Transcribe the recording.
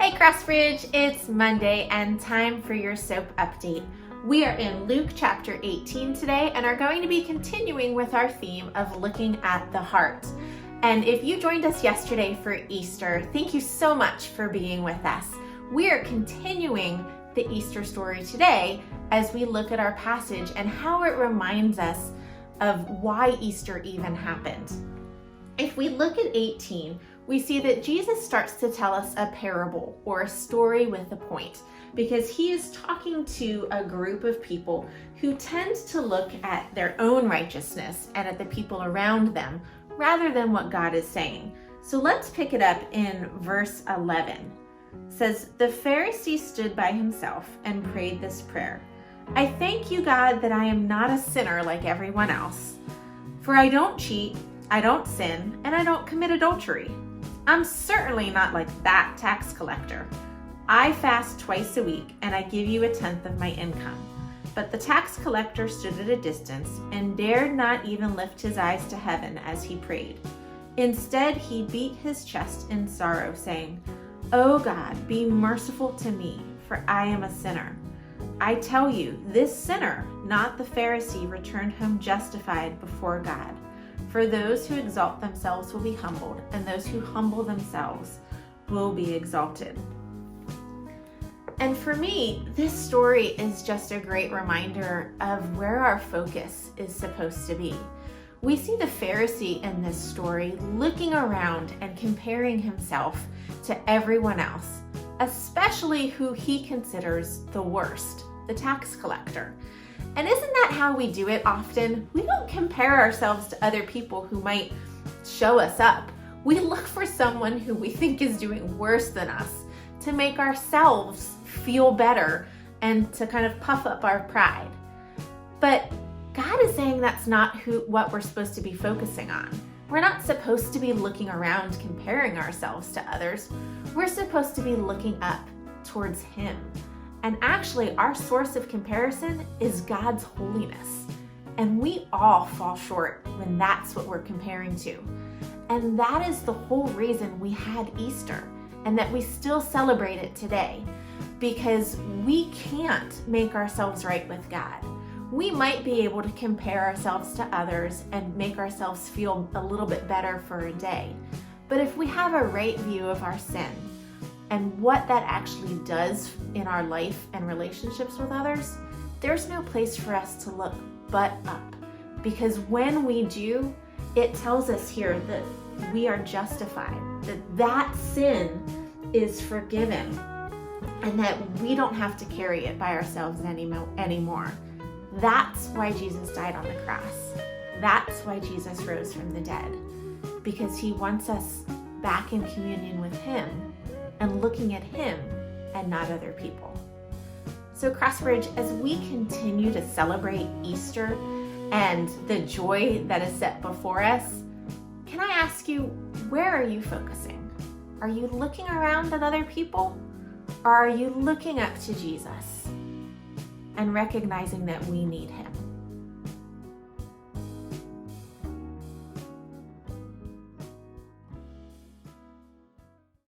Hey Crossbridge, it's Monday and time for your s.o.a.p update. We are in Luke chapter 18 today and are going to be continuing with our theme of looking at the heart. And if you joined us yesterday for Easter, thank you so much for being with us. We are continuing the Easter story today as we look at our passage and how it reminds us of why Easter even happened. If we look at 18, we see that Jesus starts to tell us a parable or a story with a point, because he is talking to a group of people who tend to look at their own righteousness and at the people around them rather than what God is saying. So let's pick it up in verse 11. It says, "The Pharisee stood by himself and prayed this prayer. I thank you, God, that I am not a sinner like everyone else. For I don't cheat, I don't sin, and I don't commit adultery. I'm certainly not like that tax collector. I fast twice a week, and I give you 1/10 of my income." But the tax collector stood at a distance and dared not even lift his eyes to heaven as he prayed. Instead, he beat his chest in sorrow, saying, "Oh God, be merciful to me, for I am a sinner." I tell you, this sinner, not the Pharisee, returned home justified before God. For those who exalt themselves will be humbled, and those who humble themselves will be exalted. And for me, this story is just a great reminder of where our focus is supposed to be. We see the Pharisee in this story looking around and comparing himself to everyone else, especially who he considers the worst, the tax collector. And isn't that how we do it often? We don't compare ourselves to other people who might show us up. We look for someone who we think is doing worse than us to make ourselves feel better and to kind of puff up our pride. But God is saying that's not what we're supposed to be focusing on. We're not supposed to be looking around comparing ourselves to others. We're supposed to be looking up towards Him. And actually, our source of comparison is God's holiness. And we all fall short when that's what we're comparing to. And that is the whole reason we had Easter and that we still celebrate it today, because we can't make ourselves right with God. We might be able to compare ourselves to others and make ourselves feel a little bit better for a day. But if we have a right view of our sin and what that actually does in our life and relationships with others, there's no place for us to look but up. Because when we do, it tells us here that we are justified, that sin is forgiven, and that we don't have to carry it by ourselves anymore. That's why Jesus died on the cross. That's why Jesus rose from the dead, because He wants us back in communion with Him and looking at Him and not other people. So Crossbridge, as we continue to celebrate Easter and the joy that is set before us, can I ask you, where are you focusing? Are you looking around at other people, or are you looking up to Jesus and recognizing that we need Him?